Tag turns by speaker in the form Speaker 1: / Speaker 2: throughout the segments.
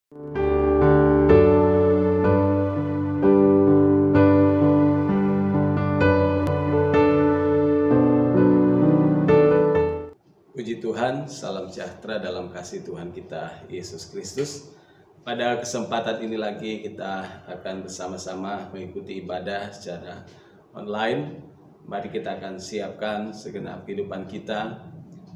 Speaker 1: Puji Tuhan, salam sejahtera dalam kasih Tuhan kita Yesus Kristus. Pada kesempatan ini lagi kita akan bersama-sama mengikuti ibadah secara online. Mari kita akan siapkan segenap kehidupan kita,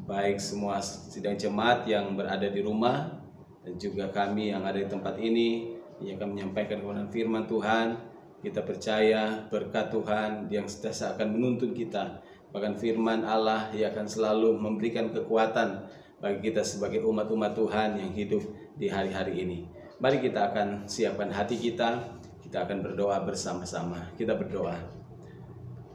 Speaker 1: baik semua sidang jemaat yang berada di rumah dan juga kami yang ada di tempat ini yang akan menyampaikan kebenaran firman Tuhan. Kita percaya berkat Tuhan yang sentiasa akan menuntun kita. Bahkan firman Allah yang akan selalu memberikan kekuatan bagi kita sebagai umat-umat Tuhan yang hidup di hari-hari ini. Mari kita akan siapkan hati kita akan berdoa bersama-sama. Kita berdoa.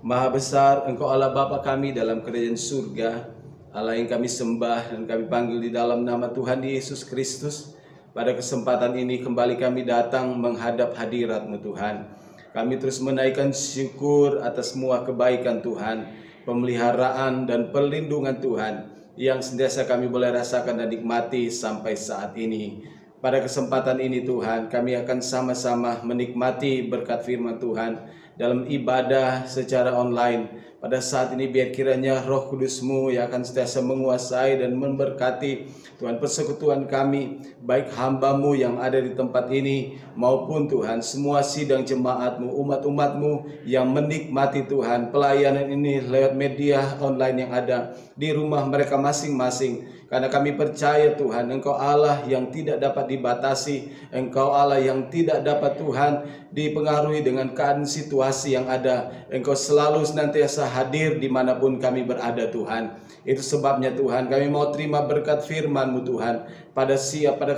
Speaker 1: Maha besar Engkau Allah Bapa kami dalam kerajaan surga, Allah yang kami sembah dan kami panggil di dalam nama Tuhan Yesus Kristus. Pada kesempatan ini kembali kami datang menghadap hadirat-Mu Tuhan. Kami terus menaikkan syukur atas semua kebaikan Tuhan, pemeliharaan dan perlindungan Tuhan yang senantiasa kami boleh rasakan dan nikmati sampai saat ini. Pada kesempatan ini Tuhan, kami akan sama-sama menikmati berkat firman Tuhan dalam ibadah secara online. Pada saat ini biar kiranya Roh Kudus-Mu yang akan senantiasa menguasai dan memberkati Tuhan persekutuan kami, baik hamba-Mu yang ada di tempat ini maupun Tuhan semua sidang jemaat-Mu, umat-umat-Mu yang menikmati Tuhan pelayanan ini lewat media online yang ada di rumah mereka masing-masing. Karena kami percaya Tuhan, Engkau Allah yang tidak dapat dibatasi, Engkau Allah yang tidak dapat Tuhan dipengaruhi dengan keadaan situasi yang ada. Engkau selalu senantiasa hadir dimanapun kami berada Tuhan. Itu sebabnya Tuhan kami mau terima berkat firman-Mu Tuhan pada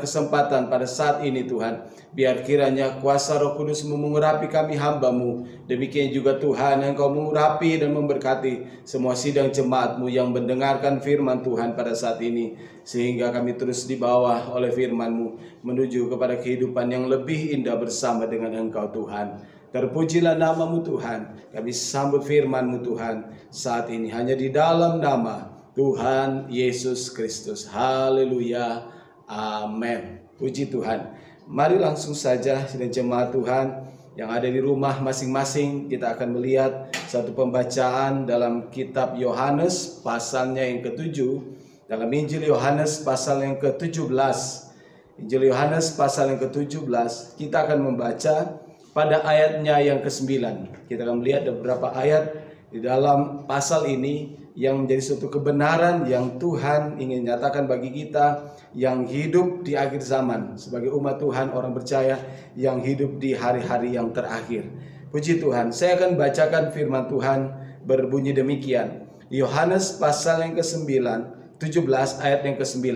Speaker 1: kesempatan pada saat ini Tuhan. Biar kiranya kuasa Roh Kudus-Mu mengurapi kami hamba-Mu. Demikian juga Tuhan Engkau mengurapi dan memberkati semua sidang jemaat-Mu yang mendengarkan firman Tuhan pada saat ini. Sehingga kami terus dibawa oleh firman-Mu menuju kepada kehidupan yang lebih indah bersama dengan Engkau Tuhan. Terpujilah nama-Mu Tuhan. Kami sambut firman-Mu Tuhan saat ini hanya di dalam nama Tuhan Yesus Kristus. Haleluya. Amin. Puji Tuhan. Mari langsung saja sidang jemaat Tuhan yang ada di rumah masing-masing, kita akan melihat satu pembacaan dalam kitab Yohanes pasalnya yang ke-7. Dalam Injil Yohanes pasal yang ke-17. Injil Yohanes pasal yang ke-17, kita akan membaca pada ayatnya yang ke-9. Kita akan melihat beberapa ayat di dalam pasal ini yang menjadi suatu kebenaran yang Tuhan ingin nyatakan bagi kita yang hidup di akhir zaman sebagai umat Tuhan, orang percaya yang hidup di hari-hari yang terakhir. Puji Tuhan. Saya akan bacakan firman Tuhan berbunyi demikian. Yohanes pasal yang ke-9, 17 ayat yang ke-9.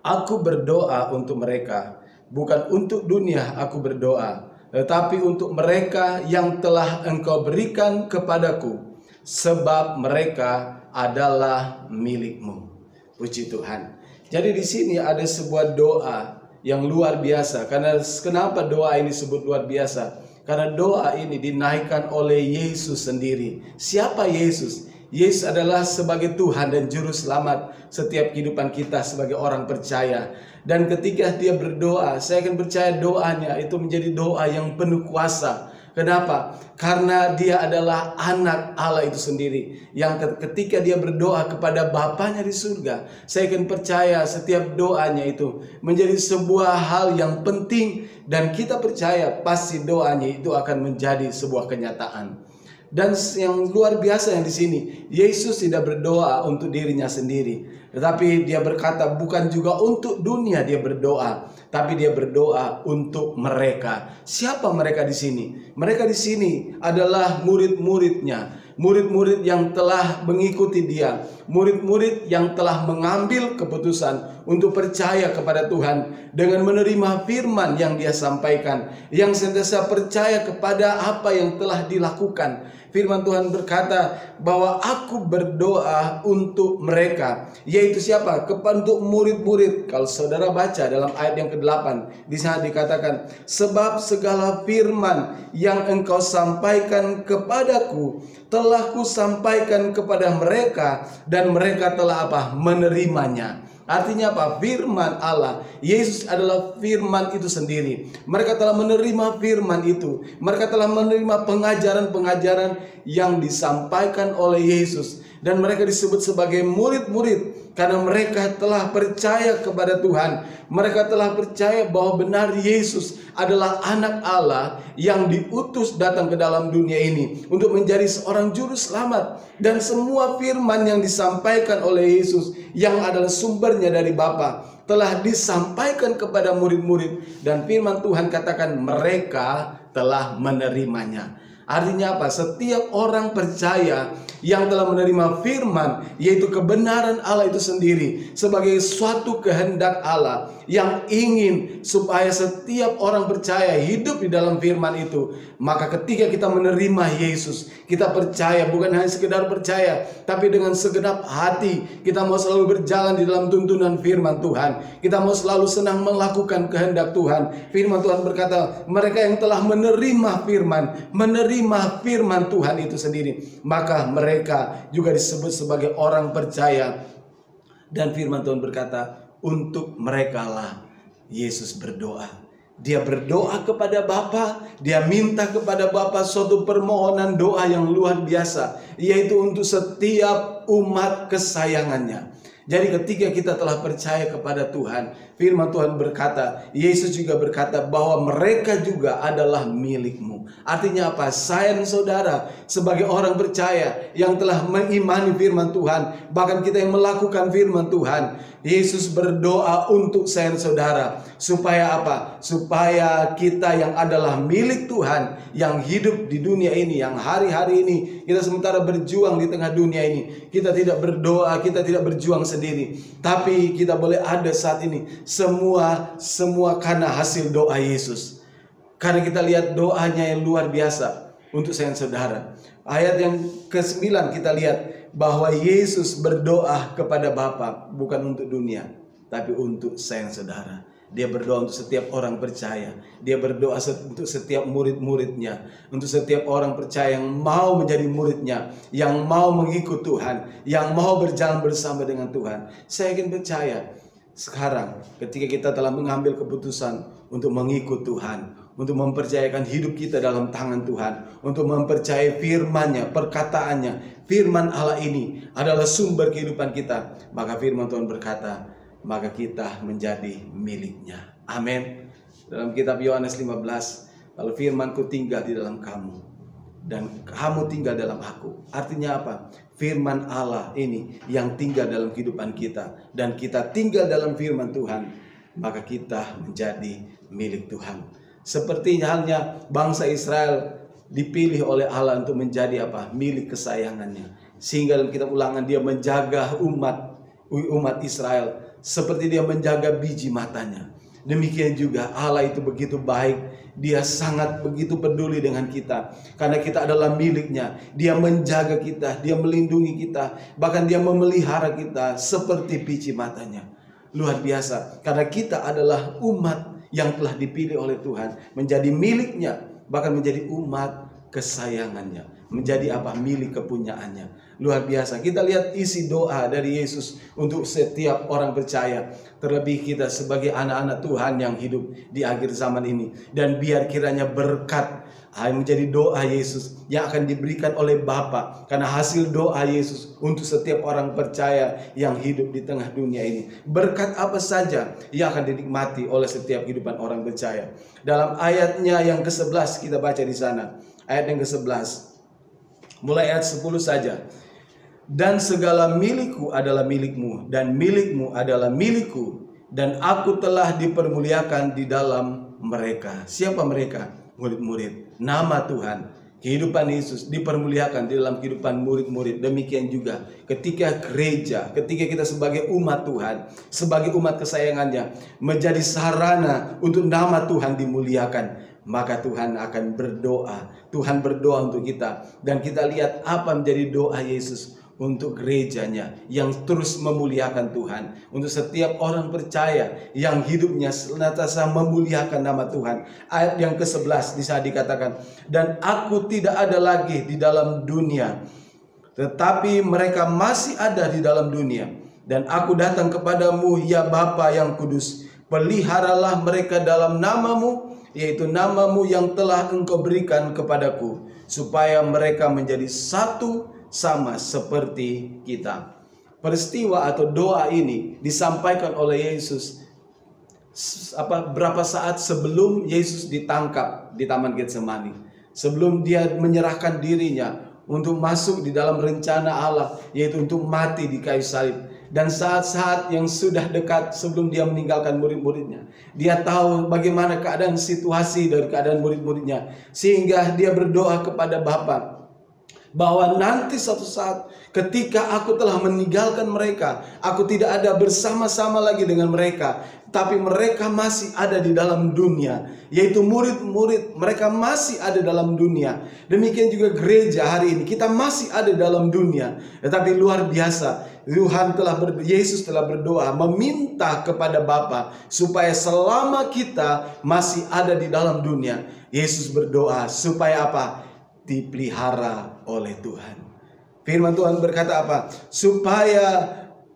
Speaker 1: Aku berdoa untuk mereka, bukan untuk dunia aku berdoa, tetapi untuk mereka yang telah Engkau berikan kepadaku, sebab mereka adalah milik-Mu. Puji Tuhan. Jadi di sini ada sebuah doa yang luar biasa. Karena kenapa doa ini disebut luar biasa? Karena doa ini dinaikkan oleh Yesus sendiri. Siapa Yesus? Yesus adalah sebagai Tuhan dan Juru Selamat setiap kehidupan kita sebagai orang percaya. Dan ketika dia berdoa, saya akan percaya doanya itu menjadi doa yang penuh kuasa. Kenapa? Karena dia adalah anak Allah itu sendiri. Yang ketika dia berdoa kepada Bapanya di surga, saya akan percaya setiap doanya itu menjadi sebuah hal yang penting. Dan kita percaya pasti doanya itu akan menjadi sebuah kenyataan. Dan yang luar biasa yang di sini, Yesus tidak berdoa untuk dirinya sendiri, tetapi dia berkata bukan juga untuk dunia dia berdoa, tapi dia berdoa untuk mereka. Siapa mereka di sini? Mereka di sini adalah murid-muridnya, murid-murid yang telah mengikuti dia, murid-murid yang telah mengambil keputusan untuk percaya kepada Tuhan dengan menerima firman yang dia sampaikan, yang senantiasa percaya kepada apa yang telah dilakukan. Firman Tuhan berkata bahwa aku berdoa untuk mereka, yaitu siapa? Untuk murid-murid. Kalau saudara baca dalam ayat yang ke-8, di sana dikatakan, sebab segala firman yang engkau sampaikan kepadaku telah kusampaikan kepada mereka, dan mereka telah apa? Menerimanya. Artinya apa? Firman Allah. Yesus adalah firman itu sendiri. Mereka telah menerima firman itu. Mereka telah menerima pengajaran-pengajaran yang disampaikan oleh Yesus. Dan mereka disebut sebagai murid-murid karena mereka telah percaya kepada Tuhan. Mereka telah percaya bahwa benar Yesus adalah anak Allah yang diutus datang ke dalam dunia ini untuk menjadi seorang juru selamat. Dan semua firman yang disampaikan oleh Yesus yang adalah sumbernya dari Bapa telah disampaikan kepada murid-murid. Dan firman Tuhan katakan mereka telah menerimanya. Artinya apa? Setiap orang percaya yang telah menerima firman, yaitu kebenaran Allah itu sendiri sebagai suatu kehendak Allah yang ingin supaya setiap orang percaya hidup di dalam firman itu. Maka ketika kita menerima Yesus, kita percaya, bukan hanya sekedar percaya, tapi dengan segenap hati kita mau selalu berjalan di dalam tuntunan firman Tuhan. Kita mau selalu senang melakukan kehendak Tuhan. Firman Tuhan berkata, mereka yang telah menerima firman Tuhan itu sendiri, maka mereka juga disebut sebagai orang percaya. Dan firman Tuhan berkata, untuk mereka lah Yesus berdoa. Dia berdoa kepada Bapa, dia minta kepada Bapa suatu permohonan doa yang luar biasa, yaitu untuk setiap umat kesayangannya. Jadi ketika kita telah percaya kepada Tuhan, firman Tuhan berkata, Yesus juga berkata bahwa mereka juga adalah milikmu. Artinya apa? Saya dan saudara sebagai orang percaya yang telah mengimani firman Tuhan, bahkan kita yang melakukan firman Tuhan, Yesus berdoa untuk saya dan saudara supaya apa? Supaya kita yang adalah milik Tuhan, yang hidup di dunia ini, yang hari-hari ini kita sementara berjuang di tengah dunia ini, kita tidak berdoa, kita tidak berjuang sendiri, tapi kita boleh ada saat ini semua karena hasil doa Yesus. Karena kita lihat doanya yang luar biasa untuk saya dan saudara. Ayat yang ke-9 kita lihat bahwa Yesus berdoa kepada Bapa bukan untuk dunia, tapi untuk saya dan saudara. Dia berdoa untuk setiap orang percaya. Dia berdoa untuk setiap murid-muridnya, untuk setiap orang percaya yang mau menjadi muridnya, yang mau mengikut Tuhan, yang mau berjalan bersama dengan Tuhan. Saya ingin percaya sekarang ketika kita telah mengambil keputusan untuk mengikut Tuhan, untuk mempercayakan hidup kita dalam tangan Tuhan, untuk mempercayai firman-Nya, perkataannya, firman Allah ini adalah sumber kehidupan kita, maka firman Tuhan berkata, maka kita menjadi miliknya. Amin. Dalam kitab Yohanes 15, kalau firman-Ku tinggal di dalam kamu dan kamu tinggal dalam aku. Artinya apa? Firman Allah ini yang tinggal dalam kehidupan kita dan kita tinggal dalam firman Tuhan, maka kita menjadi milik Tuhan. Seperti halnya bangsa Israel dipilih oleh Allah untuk menjadi apa? Milik kesayangannya. Sehingga dalam kitab Ulangan dia menjaga umat Israel seperti dia menjaga biji matanya. Demikian juga Allah itu begitu baik. Dia sangat begitu peduli dengan kita. Karena kita adalah miliknya. Dia menjaga kita, dia melindungi kita, bahkan dia memelihara kita seperti biji matanya. Luar biasa. Karena kita adalah umat yang telah dipilih oleh Tuhan, menjadi miliknya, bahkan menjadi umat kesayangannya, menjadi apa? Milik kepunyaannya. Luar biasa. Kita lihat isi doa dari Yesus untuk setiap orang percaya, terlebih kita sebagai anak-anak Tuhan yang hidup di akhir zaman ini. Dan biar kiranya berkat menjadi doa Yesus yang akan diberikan oleh Bapa, karena hasil doa Yesus untuk setiap orang percaya yang hidup di tengah dunia ini. Berkat apa saja yang akan dinikmati oleh setiap kehidupan orang percaya. Dalam ayatnya yang ke-11 kita baca di sana. Ayat yang ke-11. Mulai ayat 10 saja. Dan segala milikku adalah milikmu, dan milikmu adalah milikku, dan aku telah dipermuliakan di dalam mereka. Siapa mereka? Murid-murid. Nama Tuhan, kehidupan Yesus dipermuliakan di dalam kehidupan murid-murid. Demikian juga ketika gereja, ketika kita sebagai umat Tuhan, sebagai umat kesayangannya, menjadi sarana untuk nama Tuhan dimuliakan, maka Tuhan akan berdoa. Tuhan berdoa untuk kita. Dan kita lihat apa menjadi doa Yesus untuk gerejanya yang terus memuliakan Tuhan. Untuk setiap orang percaya yang hidupnya senantiasa memuliakan nama Tuhan. Ayat yang ke-11 bisa dikatakan, dan aku tidak ada lagi di dalam dunia, tetapi mereka masih ada di dalam dunia, Dan aku datang kepadamu, ya Bapa yang kudus, peliharalah mereka dalam namamu, yaitu namamu yang telah engkau berikan kepadaku, supaya mereka menjadi satu sama seperti kita. Peristiwa atau doa ini disampaikan oleh Yesus berapa saat sebelum Yesus ditangkap di Taman Getsemani, sebelum dia menyerahkan dirinya untuk masuk di dalam rencana Allah, yaitu untuk mati di kayu salib. Dan saat-saat yang sudah dekat sebelum dia meninggalkan murid-muridnya, dia tahu bagaimana keadaan situasi dari keadaan murid-muridnya, sehingga dia berdoa kepada Bapa bahwa nanti suatu saat ketika aku telah meninggalkan mereka, aku tidak ada bersama-sama lagi dengan mereka, tapi mereka masih ada di dalam dunia, yaitu murid-murid mereka masih ada dalam dunia. Demikian juga gereja hari ini, kita masih ada dalam dunia. Tetapi luar biasa, Yesus telah berdoa meminta kepada Bapa supaya selama kita masih ada di dalam dunia, Yesus berdoa supaya apa? Dipelihara oleh Tuhan. Firman Tuhan berkata apa? Supaya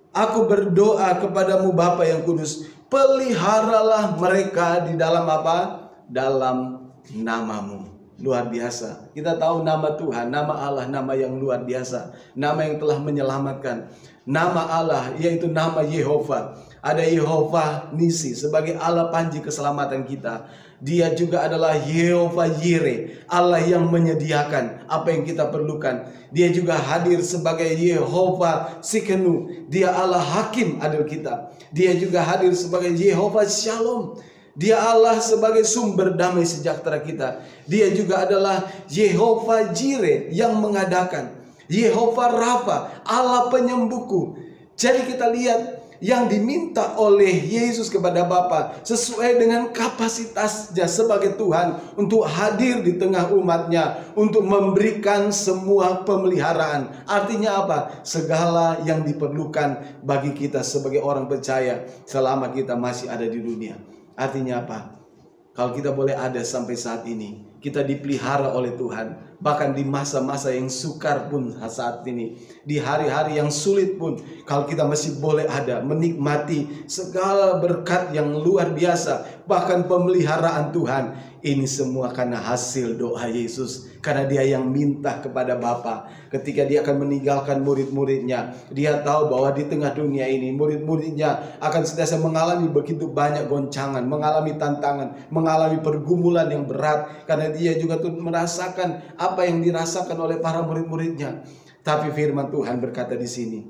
Speaker 1: aku berdoa kepadamu Bapa yang kudus, peliharalah mereka di dalam apa? Dalam namamu. Luar biasa. Kita tahu nama Tuhan, nama Allah, nama yang luar biasa, nama yang telah menyelamatkan. Nama Allah yaitu nama Yehova. Ada Yehova Nisi sebagai Allah panji keselamatan kita. Dia juga adalah Yehova Yire, Allah yang menyediakan apa yang kita perlukan. Dia juga hadir sebagai Yehova Sikenu, dia Allah hakim adil kita. Dia juga hadir sebagai Yehova Shalom, dia Allah sebagai sumber damai sejahtera kita. Dia juga adalah Yehova Jire yang mengadakan, Yehova Rafa, Allah penyembuhku. Jadi kita lihat yang diminta oleh Yesus kepada Bapa sesuai dengan kapasitasnya sebagai Tuhan untuk hadir di tengah umatnya, untuk memberikan semua pemeliharaan. Artinya apa? Segala yang diperlukan bagi kita sebagai orang percaya selama kita masih ada di dunia. Artinya apa? Kalau kita boleh ada sampai saat ini, kita dipelihara oleh Tuhan. Bahkan di masa-masa yang sukar pun saat ini, di hari-hari yang sulit pun, kalau kita masih boleh ada, menikmati segala berkat yang luar biasa, bahkan pemeliharaan Tuhan. Ini semua karena hasil doa Yesus. Karena dia yang minta kepada Bapa ketika dia akan meninggalkan murid-muridnya. Dia tahu bahwa di tengah dunia ini murid-muridnya akan senantiasa mengalami begitu banyak goncangan, mengalami tantangan, mengalami pergumulan yang berat. Karena dia juga tuh merasakan apa yang dirasakan oleh para murid-muridnya. Tapi firman Tuhan berkata di sini,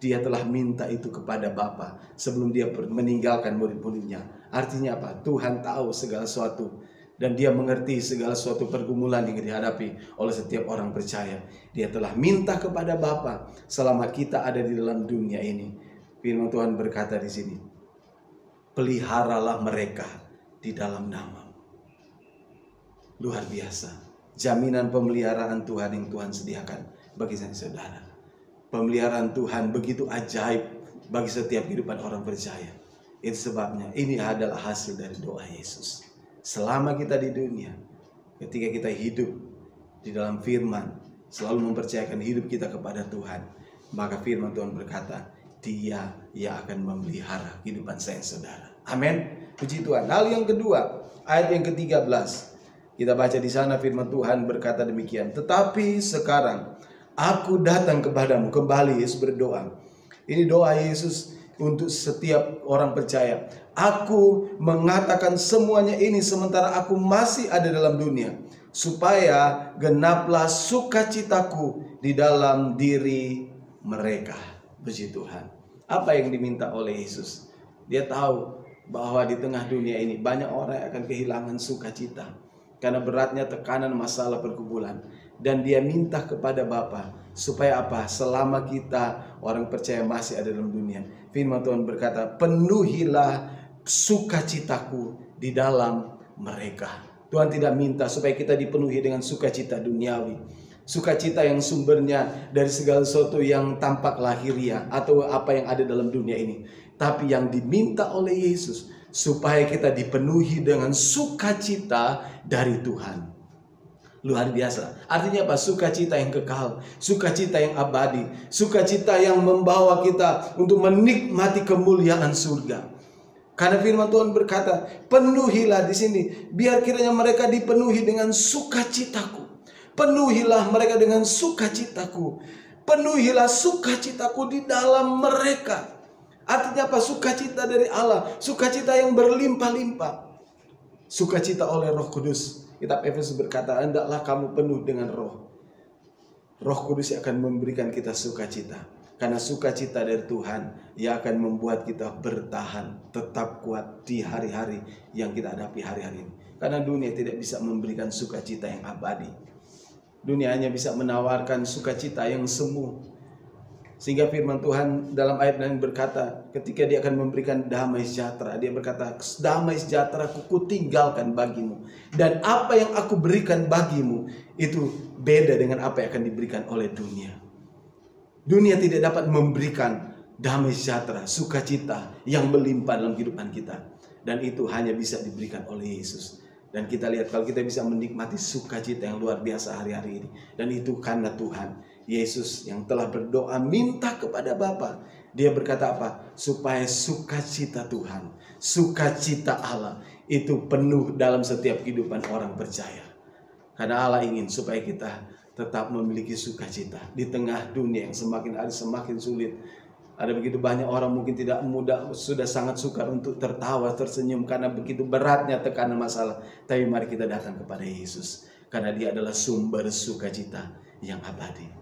Speaker 1: dia telah minta itu kepada Bapa sebelum dia meninggalkan murid-muridnya. Artinya apa? Tuhan tahu segala sesuatu. Dan dia mengerti segala suatu pergumulan yang dihadapi oleh setiap orang percaya. Dia telah minta kepada Bapa selama kita ada di dalam dunia ini. Firman Tuhan berkata di sini, peliharalah mereka di dalam nama. Luar biasa. Jaminan pemeliharaan Tuhan yang Tuhan sediakan bagi saudara. Pemeliharaan Tuhan begitu ajaib bagi setiap kehidupan orang percaya. Itu sebabnya ini adalah hasil dari doa Yesus. Selama kita di dunia, ketika kita hidup di dalam firman, selalu mempercayakan hidup kita kepada Tuhan, maka firman Tuhan berkata, dia yang akan memelihara kehidupan saya saudara. Amin. Puji Tuhan. Hal yang kedua, ayat yang ke-13. Kita baca di sana firman Tuhan berkata demikian. Tetapi sekarang aku datang kepadamu. Kembali Yesus berdoa. Ini doa Yesus untuk setiap orang percaya. Aku mengatakan semuanya ini sementara aku masih ada dalam dunia, supaya genaplah sukacitaku di dalam diri mereka. Puji Tuhan. Apa yang diminta oleh Yesus? Dia tahu bahwa di tengah dunia ini banyak orang yang akan kehilangan sukacita karena beratnya tekanan masalah pergumulan. Dan dia minta kepada Bapa supaya apa? Selama kita orang percaya masih ada dalam dunia, firman Tuhan berkata, penuhilah sukacitaku di dalam mereka. Tuhan tidak minta supaya kita dipenuhi dengan sukacita duniawi, sukacita yang sumbernya dari segala sesuatu yang tampak lahiriah atau apa yang ada dalam dunia ini. Tapi yang diminta oleh Yesus supaya kita dipenuhi dengan sukacita dari Tuhan. luar biasa. Artinya apa? Sukacita yang kekal, sukacita yang abadi, sukacita yang membawa kita untuk menikmati kemuliaan surga. Karena firman Tuhan berkata, penuhilah di sini, biar kiranya mereka dipenuhi dengan sukacitaku. Penuhilah mereka dengan sukacitaku. Penuhilah sukacitaku di dalam mereka. Artinya apa? Sukacita dari Allah, sukacita yang berlimpah-limpah. Sukacita oleh Roh Kudus. Kitab Efesus berkata, hendaklah kamu penuh dengan roh. Roh Kudus yang akan memberikan kita sukacita. Karena sukacita dari Tuhan yang akan membuat kita bertahan, tetap kuat di hari-hari yang kita hadapi hari-hari ini. Karena dunia tidak bisa memberikan sukacita yang abadi. Dunia hanya bisa menawarkan sukacita yang semu. Sehingga firman Tuhan dalam ayat lain berkata, ketika dia akan memberikan damai sejahtera, dia berkata, damai sejahtera ku tinggalkan bagimu. Dan apa yang aku berikan bagimu, itu beda dengan apa yang akan diberikan oleh dunia. Dunia tidak dapat memberikan damai sejahtera, sukacita yang melimpah dalam kehidupan kita. Dan itu hanya bisa diberikan oleh Yesus. Dan kita lihat kalau kita bisa menikmati sukacita yang luar biasa hari-hari ini. Dan itu karena Tuhan. Yesus yang telah berdoa minta kepada Bapa. Dia berkata apa? Supaya sukacita Tuhan, sukacita Allah itu penuh dalam setiap kehidupan orang percaya. Karena Allah ingin supaya kita tetap memiliki sukacita di tengah dunia yang semakin hari semakin sulit. Ada begitu banyak orang mungkin tidak mudah, sudah sangat sukar untuk tertawa, tersenyum karena begitu beratnya tekanan masalah. Tapi mari kita datang kepada Yesus karena Dia adalah sumber sukacita yang abadi.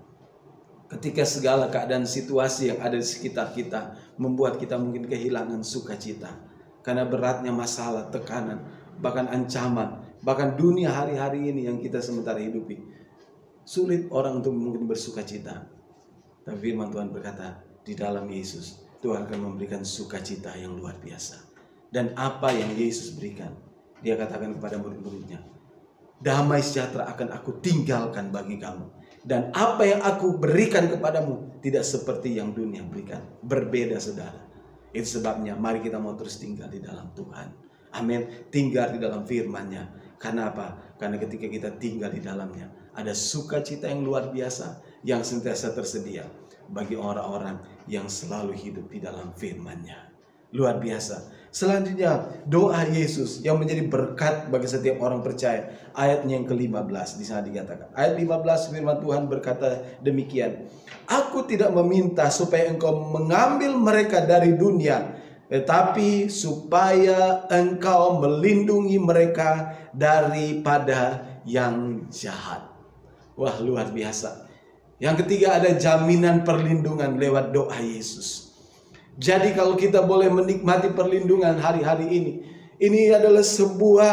Speaker 1: Ketika segala keadaan situasi yang ada di sekitar kita membuat kita mungkin kehilangan sukacita. Karena beratnya masalah, tekanan, bahkan ancaman, bahkan dunia hari-hari ini yang kita sementara hidupi. Sulit orang untuk mungkin bersukacita. Tapi firman Tuhan berkata, di dalam Yesus Tuhan akan memberikan sukacita yang luar biasa. Dan apa yang Yesus berikan, Dia katakan kepada murid-muridnya, damai sejahtera akan aku tinggalkan bagi kamu. Dan apa yang aku berikan kepadamu tidak seperti yang dunia berikan. Berbeda saudara. Itu sebabnya mari kita mau terus tinggal di dalam Tuhan. Amin. Tinggal di dalam firman-Nya. Karena apa? Karena ketika kita tinggal di dalamnya, ada sukacita yang luar biasa yang sentiasa tersedia bagi orang-orang yang selalu hidup di dalam firman-Nya. Luar biasa. Selanjutnya doa Yesus yang menjadi berkat bagi setiap orang percaya. Ayatnya yang ke-15 di sana dikatakan. Ayat 15 firman Tuhan berkata demikian. Aku tidak meminta supaya engkau mengambil mereka dari dunia, tetapi supaya engkau melindungi mereka daripada yang jahat. Wah, luar biasa. Yang ketiga ada jaminan perlindungan lewat doa Yesus. Jadi kalau kita boleh menikmati perlindungan hari-hari ini adalah sebuah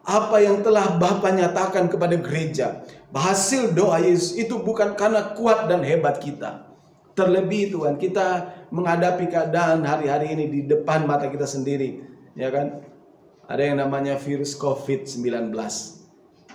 Speaker 1: apa yang telah Bapa nyatakan kepada gereja. Hasil doa Yesus itu bukan karena kuat dan hebat kita. Terlebih Tuhan, kita menghadapi keadaan hari-hari ini di depan mata kita sendiri, ya kan? Ada yang namanya virus COVID-19.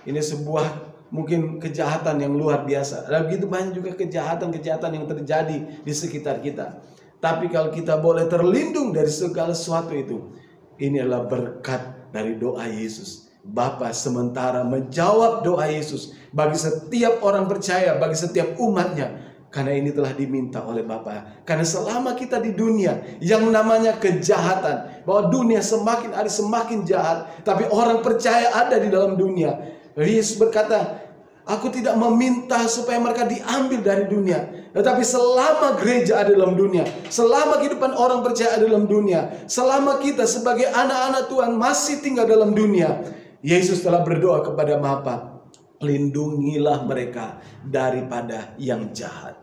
Speaker 1: Ini sebuah mungkin kejahatan yang luar biasa. Ada begitu banyak juga kejahatan-kejahatan yang terjadi di sekitar kita. Tapi kalau kita boleh terlindung dari segala sesuatu itu, ini adalah berkat dari doa Yesus. Bapa sementara menjawab doa Yesus bagi setiap orang percaya, bagi setiap umatnya. Karena ini telah diminta oleh Bapa. Karena selama kita di dunia yang namanya kejahatan, bahwa dunia semakin hari semakin jahat, tapi orang percaya ada di dalam dunia. Yesus berkata, aku tidak meminta supaya mereka diambil dari dunia. Tetapi selama gereja ada dalam dunia, selama kehidupan orang percaya ada dalam dunia, selama kita sebagai anak-anak Tuhan masih tinggal dalam dunia, Yesus telah berdoa kepada Bapa, lindungilah mereka daripada yang jahat.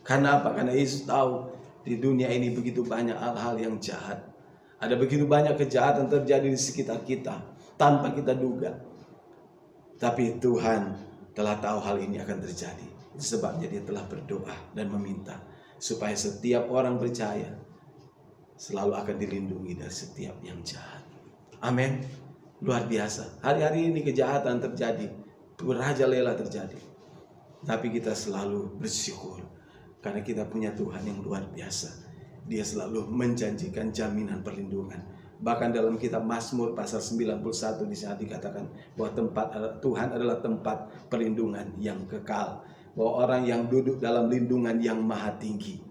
Speaker 1: Karena apa? Karena Yesus tahu di dunia ini begitu banyak hal-hal yang jahat. Ada begitu banyak kejahatan terjadi di sekitar kita tanpa kita duga. Tapi Tuhan telah tahu hal ini akan terjadi. Itu sebabnya Dia telah berdoa dan meminta supaya setiap orang percaya selalu akan dilindungi dari setiap yang jahat. Amin. Luar biasa. Hari-hari ini kejahatan terjadi, merajalela terjadi. Tapi kita selalu bersyukur karena kita punya Tuhan yang luar biasa. Dia selalu menjanjikan jaminan perlindungan Bahkan dalam kitab Mazmur pasal 91 di sana dikatakan bahwa Tuhan adalah tempat perlindungan yang kekal. Bahwa orang yang duduk dalam lindungan yang maha tinggi.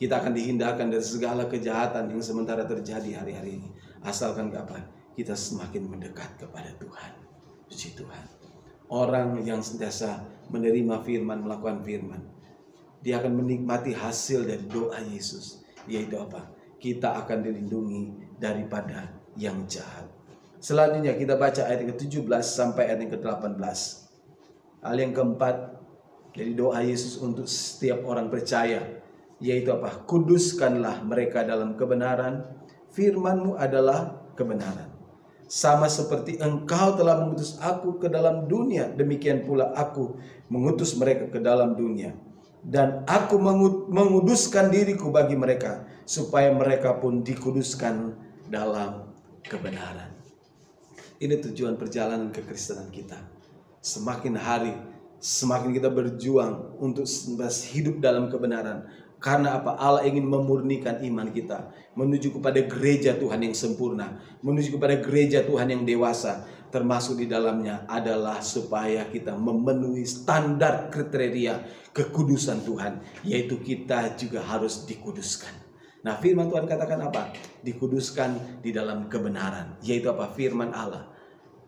Speaker 1: Kita akan dihindarkan dari segala kejahatan yang sementara terjadi hari-hari ini. Asalkan apa? Kita semakin mendekat kepada Tuhan. Puji Tuhan. Orang yang sentiasa menerima firman, melakukan firman, dia akan menikmati hasil dari doa Yesus. Yaitu apa? Kita akan dilindungi daripada yang jahat. Selanjutnya kita baca ayat yang ke-17 sampai ayat yang ke-18. Hal yang keempat dari doa Yesus untuk setiap orang percaya, yaitu apa? Kuduskanlah mereka dalam kebenaran, firman-Mu adalah kebenaran. Sama seperti Engkau telah mengutus aku ke dalam dunia, demikian pula aku mengutus mereka ke dalam dunia. Dan aku menguduskan diriku bagi mereka, supaya mereka pun dikuduskan dalam kebenaran. Ini tujuan perjalanan kekristenan kita. Semakin hari, semakin kita berjuang untuk hidup dalam kebenaran. Karena apa? Allah ingin memurnikan iman kita menuju kepada gereja Tuhan yang sempurna, menuju kepada gereja Tuhan yang dewasa. Termasuk di dalamnya adalah supaya kita memenuhi standar kriteria kekudusan Tuhan, yaitu kita juga harus dikuduskan. Nah, firman Tuhan katakan apa? Dikuduskan di dalam kebenaran, yaitu apa? Firman Allah.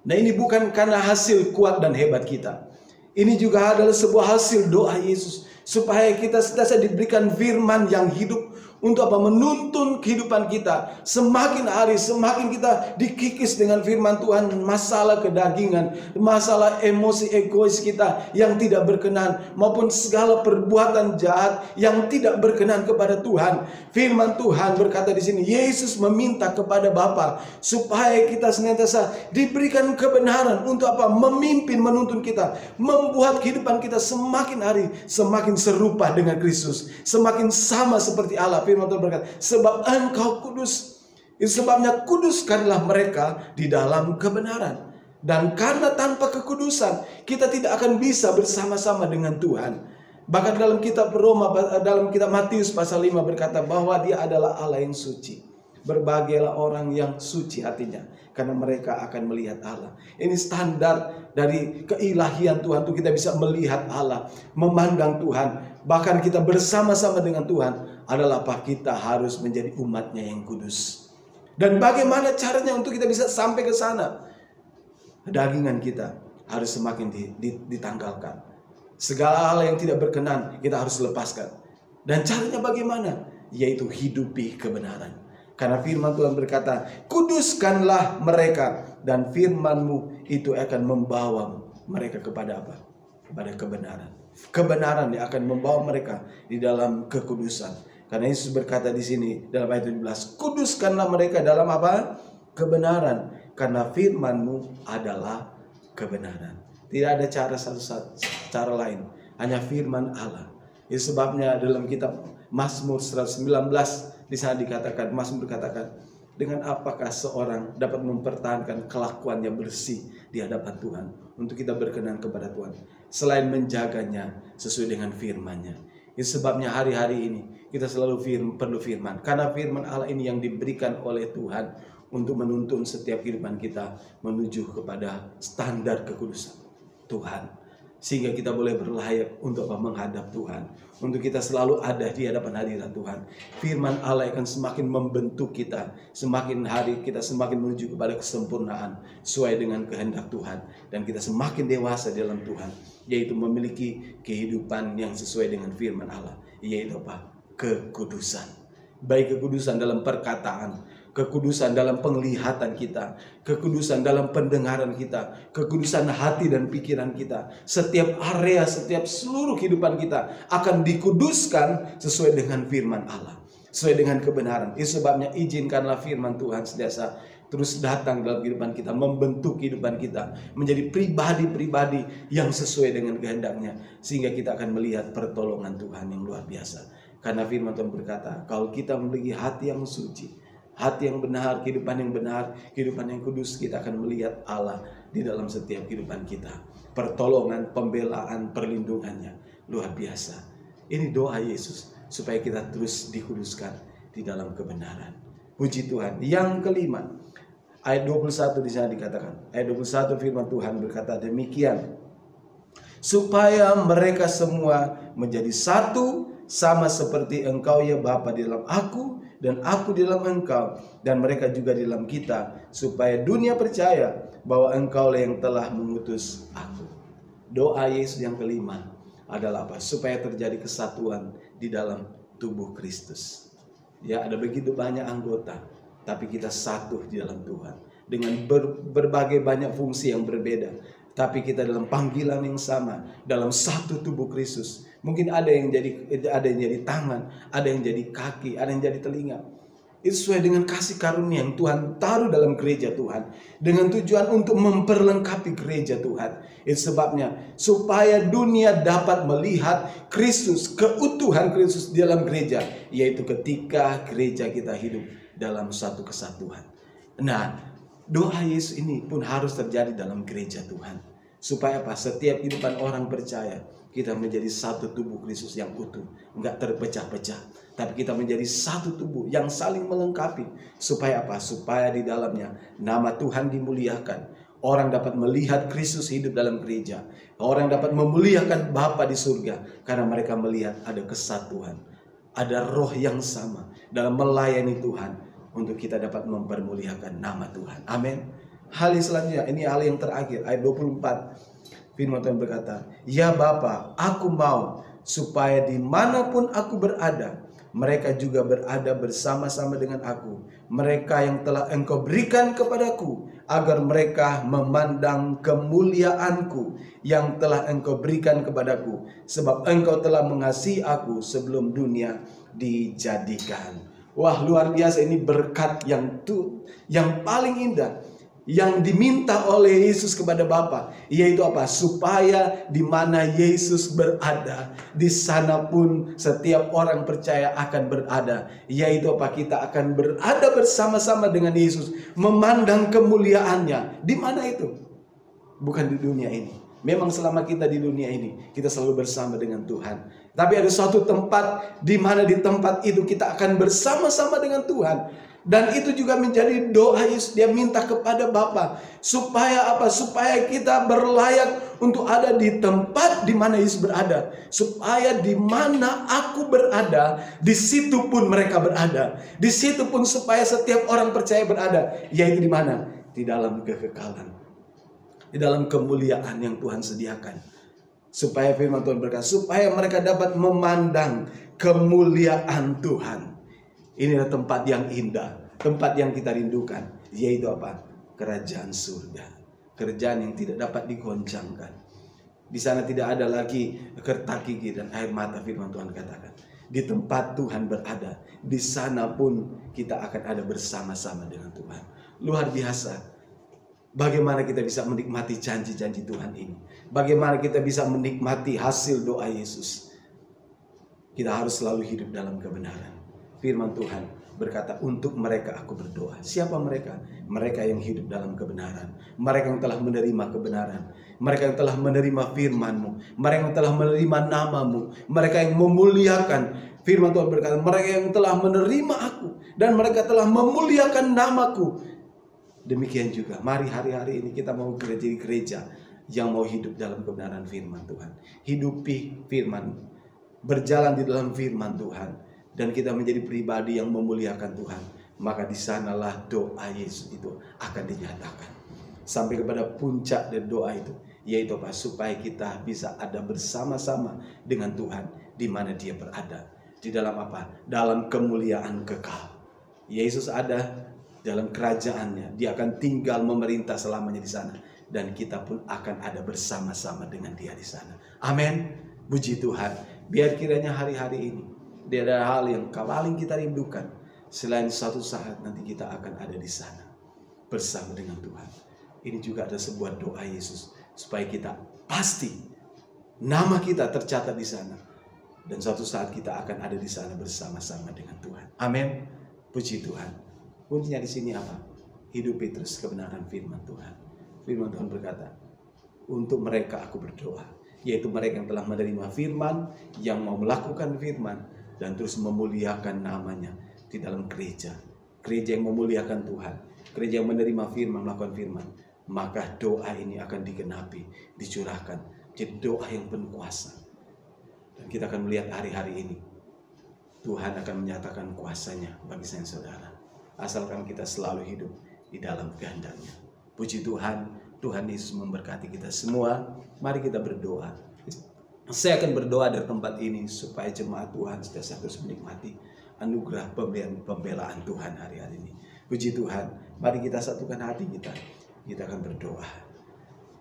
Speaker 1: Nah, ini bukan karena hasil kuat dan hebat kita. Ini juga adalah sebuah hasil doa Yesus, supaya kita senantiasa diberikan firman yang hidup untuk apa? Menuntun kehidupan kita. Semakin hari semakin kita dikikis dengan firman Tuhan. Masalah kedagingan, masalah emosi egois kita yang tidak berkenan, maupun segala perbuatan jahat yang tidak berkenan kepada Tuhan. Firman Tuhan berkata di sini, Yesus meminta kepada Bapa supaya kita senantiasa diberikan kebenaran untuk apa? Memimpin, menuntun kita, membuat kehidupan kita semakin hari semakin serupa dengan Kristus, semakin sama seperti Allah. Firman Tuhan berkata, sebab Engkau kudus. Itu sebabnya kuduskanlah mereka di dalam kebenaran. Dan karena tanpa kekudusan kita tidak akan bisa bersama-sama dengan Tuhan. Bahkan dalam kitab Roma, dalam kitab Matius pasal 5 berkata bahwa Dia adalah Allah yang suci. Berbahagialah orang yang suci hatinya, karena mereka akan melihat Allah. Ini standar dari keilahian Tuhan, untuk kita bisa melihat Allah, memandang Tuhan. Bahkan kita bersama-sama dengan Tuhan adalah apa? Kita harus menjadi umatnya yang kudus. Dan bagaimana caranya untuk kita bisa sampai ke sana? Dagingan kita harus semakin ditanggalkan. Segala hal yang tidak berkenan kita harus lepaskan. Dan caranya bagaimana? Yaitu hidupi kebenaran. Karena firman Tuhan berkata, kuduskanlah mereka, dan firman-Mu itu akan membawa mereka kepada apa? Kepada kebenaran. Kebenaran yang akan membawa mereka di dalam kekudusan. Karena Yesus berkata di sini dalam ayat 17, kuduskanlah mereka dalam apa? Kebenaran. Karena firman-Mu adalah kebenaran. Tidak ada cara lain, hanya firman Allah. Itu sebabnya dalam kitab Mazmur 119 di sana dikatakan, Mazmur berkatakan, dengan apakah seorang dapat mempertahankan kelakuannya bersih di hadapan Tuhan, untuk kita berkenan kepada Tuhan, selain menjaganya sesuai dengan firman-Nya. Itu sebabnya hari-hari ini kita selalu perlu firman, karena firman Allah ini yang diberikan oleh Tuhan untuk menuntun setiap kehidupan kita menuju kepada standar kekudusan Tuhan. Sehingga kita boleh berlayak untuk menghadap Tuhan, untuk kita selalu ada di hadapan hadirat Tuhan. Firman Allah akan semakin membentuk kita, semakin hari kita semakin menuju kepada kesempurnaan sesuai dengan kehendak Tuhan, dan kita semakin dewasa dalam Tuhan, yaitu memiliki kehidupan yang sesuai dengan firman Allah, yaitu apa? Kekudusan. Baik kekudusan dalam perkataan, kekudusan dalam penglihatan kita, kekudusan dalam pendengaran kita, kekudusan hati dan pikiran kita. Setiap area, setiap seluruh kehidupan kita akan dikuduskan sesuai dengan firman Allah, sesuai dengan kebenaran. Itu sebabnya izinkanlah firman Tuhan senantiasa terus datang dalam kehidupan kita, membentuk kehidupan kita menjadi pribadi-pribadi yang sesuai dengan kehendaknya, sehingga kita akan melihat pertolongan Tuhan yang luar biasa. Karena firman Tuhan berkata, kalau kita memiliki hati yang suci, hati yang benar, kehidupan yang benar, kehidupan yang kudus, kita akan melihat Allah di dalam setiap kehidupan kita. Pertolongan, pembelaan, perlindungannya luar biasa. Ini doa Yesus supaya kita terus dikuduskan di dalam kebenaran.
Speaker 2: Puji Tuhan. Yang kelima, ayat 21 di sana dikatakan. Ayat 21 firman Tuhan berkata demikian. Supaya mereka semua menjadi satu, sama seperti Engkau ya Bapa di dalam aku dan aku di dalam Engkau dan mereka juga di dalam kita, supaya dunia percaya bahwa Engkau lah yang telah mengutus aku. Doa Yesus yang kelima adalah apa? Supaya terjadi kesatuan di dalam tubuh Kristus. Ya, ada begitu banyak anggota, tapi kita satu di dalam Tuhan dengan berbagai banyak fungsi yang berbeda. Tapi kita dalam panggilan yang sama, dalam satu tubuh Kristus. Mungkin ada yang jadi tangan, ada yang jadi kaki, ada yang jadi telinga. Itu sesuai dengan kasih karunia yang Tuhan taruh dalam gereja Tuhan, dengan tujuan untuk memperlengkapi gereja Tuhan. Itu sebabnya supaya dunia dapat melihat Kristus, keutuhan Kristus di dalam gereja, yaitu ketika gereja kita hidup dalam satu kesatuan. Nah, doa Yesus ini pun harus terjadi dalam gereja Tuhan. Supaya apa? Setiap kehidupan orang percaya, kita menjadi satu tubuh Kristus yang utuh, enggak terpecah-pecah, tapi kita menjadi satu tubuh yang saling melengkapi. Supaya apa? Supaya di dalamnya nama Tuhan dimuliakan. Orang dapat melihat Kristus hidup dalam gereja. Orang dapat memuliakan Bapa di surga karena mereka melihat ada kesatuan, ada roh yang sama dalam melayani Tuhan, untuk kita dapat mempermuliakan nama Tuhan. Amin. Hal yang selanjutnya, ini hal yang terakhir, ayat 24. Firman Tuhan berkata, ya Bapa, aku mau supaya dimanapun aku berada, mereka juga berada bersama-sama dengan aku. Mereka yang telah Engkau berikan kepadaku, agar mereka memandang kemuliaanku yang telah Engkau berikan kepadaku. Sebab Engkau telah mengasihi aku sebelum dunia dijadikan. Wah, luar biasa, ini berkat yang paling indah yang diminta oleh Yesus kepada Bapa, yaitu apa? Supaya di mana Yesus berada, di sana pun setiap orang percaya akan berada. Yaitu apa? Kita akan berada bersama-sama dengan Yesus, memandang kemuliaannya. Di mana itu? Bukan di dunia ini. Memang selama kita di dunia ini, kita selalu bersama dengan Tuhan. Tapi ada suatu tempat di mana di tempat itu kita akan bersama-sama dengan Tuhan. Dan itu juga menjadi doa Yesus. Dia minta kepada Bapa supaya apa? Supaya kita berlayak untuk ada di tempat di mana Yesus berada. Supaya di mana aku berada, di situ pun mereka berada. Di situ pun supaya setiap orang percaya berada. Yaitu di mana? Di dalam kekekalan, di dalam kemuliaan yang Tuhan sediakan. Supaya firman Tuhan berkata, supaya mereka dapat memandang kemuliaan Tuhan. Inilah tempat yang indah, tempat yang kita rindukan, yaitu apa? Kerajaan surga, kerajaan yang tidak dapat digoncangkan. Di sana tidak ada lagi kertak gigi dan air mata, firman Tuhan katakan. Di tempat Tuhan berada, di sana pun kita akan ada bersama-sama dengan Tuhan. Luar biasa. Bagaimana kita bisa menikmati janji-janji Tuhan ini? Bagaimana kita bisa menikmati hasil doa Yesus? Kita harus selalu hidup dalam kebenaran. Firman Tuhan berkata, untuk mereka aku berdoa. Siapa mereka? Mereka yang hidup dalam kebenaran. Mereka yang telah menerima kebenaran. Mereka yang telah menerima firman-Mu. Mereka yang telah menerima nama-Mu. Mereka yang memuliakan. Firman Tuhan berkata, mereka yang telah menerima aku. Dan mereka telah memuliakan namaku. Demikian juga, mari hari-hari ini kita mau gereja yang mau hidup dalam kebenaran firman Tuhan. Hidupi firman, berjalan di dalam firman Tuhan. Dan kita menjadi pribadi yang memuliakan Tuhan. Maka di sanalah doa Yesus itu akan dinyatakan. Sampai kepada puncak dari doa itu, yaitu apa? Supaya kita bisa ada bersama-sama dengan Tuhan di mana Dia berada. Di dalam apa? Dalam kemuliaan kekal. Yesus ada dalam kerajaannya. Dia akan tinggal memerintah selamanya di sana. Dan kita pun akan ada bersama-sama dengan Dia di sana. Amin. Puji Tuhan. Biar kiranya hari-hari ini dia ada hal yang paling kita rindukan. Selain suatu saat nanti kita akan ada di sana bersama dengan Tuhan. Ini juga ada sebuah doa Yesus. Supaya kita pasti nama kita tercatat di sana. Dan suatu saat kita akan ada di sana bersama-sama dengan Tuhan. Amin. Puji Tuhan. Kuncinya di sini apa? Hidupi terus kebenaran firman Tuhan. Firman Tuhan berkata, untuk mereka aku berdoa. Yaitu mereka yang telah menerima firman, yang mau melakukan firman, dan terus memuliakan namanya di dalam gereja. gereja yang memuliakan Tuhan, gereja yang menerima firman, melakukan firman, maka doa ini akan digenapi, dicurahkan. Jadi doa yang penuh kuasa. Dan kita akan melihat hari-hari ini Tuhan akan menyatakan kuasanya bagi saya saudara, asalkan kita selalu hidup di dalam kehendak-Nya. Puji Tuhan, Tuhan Yesus memberkati kita semua. Mari kita berdoa. Saya akan berdoa dari tempat ini supaya jemaat Tuhan setiap terus menikmati anugerah pembelaan Tuhan hari-hari ini. Puji Tuhan, mari kita satukan hati kita. Kita akan berdoa.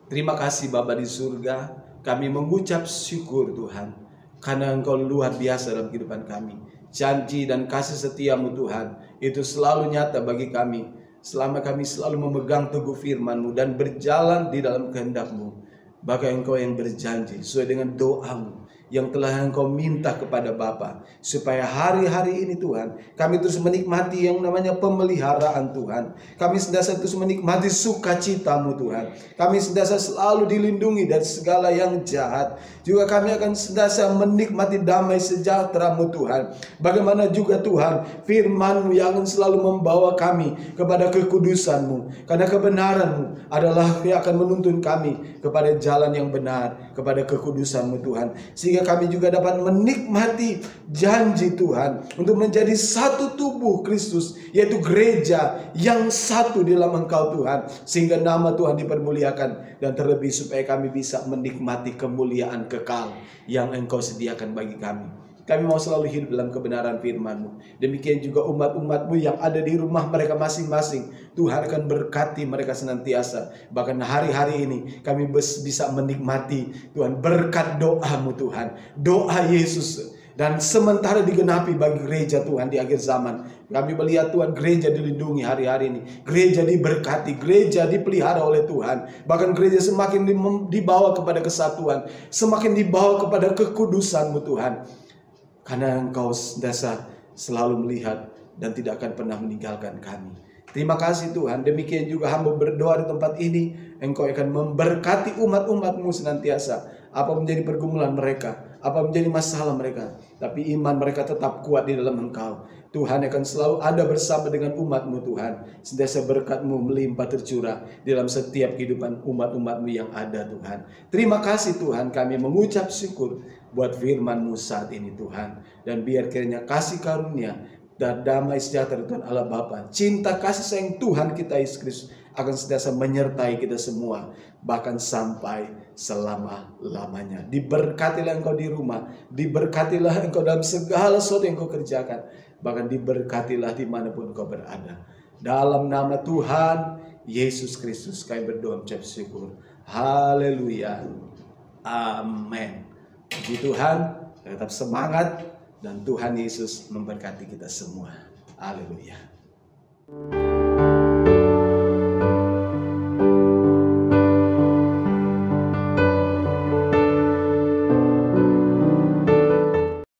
Speaker 2: Terima kasih Bapa di surga, kami mengucap syukur Tuhan, karena Engkau luar biasa dalam kehidupan kami. Janji dan kasih setiamu Tuhan, itu selalu nyata bagi kami. Selama kami selalu memegang teguh firman-Mu dan berjalan di dalam kehendak-Mu. Bahkan Engkau yang berjanji sesuai dengan doamu yang telah Engkau minta kepada Bapa, supaya hari-hari ini Tuhan, kami terus menikmati yang namanya pemeliharaan Tuhan. Kami senantiasa terus menikmati sukacita-Mu Tuhan. Kami senantiasa selalu dilindungi dari segala yang jahat. Juga kami akan senantiasa menikmati damai sejahtera-Mu Tuhan. Bagaimana juga Tuhan, firman-Mu yang akan selalu membawa kami kepada kekudusan-Mu. Karena kebenaran-Mu adalah yang akan menuntun kami kepada jalan yang benar, kepada kekudusan-Mu Tuhan. Sehingga kami juga dapat menikmati janji Tuhan untuk menjadi satu tubuh Kristus, yaitu gereja yang satu di dalam Engkau Tuhan, sehingga nama Tuhan dipermuliakan, dan terlebih supaya kami bisa menikmati kemuliaan kekal yang Engkau sediakan bagi kami. Kami mau selalu hidup dalam kebenaran firman-Mu. Demikian juga umat-umat-Mu yang ada di rumah mereka masing-masing. Tuhan akan berkati mereka senantiasa. Bahkan hari-hari ini kami bisa menikmati Tuhan berkat doa-Mu Tuhan. Doa Yesus. Dan sementara digenapi bagi gereja Tuhan di akhir zaman. Kami melihat Tuhan gereja dilindungi hari-hari ini. Gereja diberkati, gereja dipelihara oleh Tuhan. Bahkan gereja semakin dibawa kepada kesatuan. Semakin dibawa kepada kekudusan-Mu Tuhan. Karena Engkau senantiasa selalu melihat dan tidak akan pernah meninggalkan kami. Terima kasih Tuhan. Demikian juga hamba berdoa di tempat ini. Engkau akan memberkati umat-umat-Mu senantiasa. Apa menjadi pergumulan mereka, apa menjadi masalah mereka, tapi iman mereka tetap kuat di dalam Engkau. Tuhan akan selalu ada bersama dengan umat-Mu Tuhan. Senantiasa berkat-Mu melimpah tercurah dalam setiap kehidupan umat-umat-Mu yang ada Tuhan. Terima kasih Tuhan, kami mengucap syukur buat firman-Mu saat ini Tuhan. Dan biar kiranya kasih karunia dan damai sejahtera Tuhan Allah Bapa, cinta kasih sayang Tuhan kita Yesus Kristus akan senantiasa menyertai kita semua, bahkan sampai selama-lamanya. Diberkatilah Engkau di rumah, diberkatilah Engkau dalam segala sesuatu yang Engkau kerjakan, bahkan diberkatilah dimanapun Engkau berada. Dalam nama Tuhan Yesus Kristus kami berdoa mengucap syukur. Haleluya. Amin. Puji Tuhan, tetap semangat, dan Tuhan Yesus memberkati kita semua. Haleluya.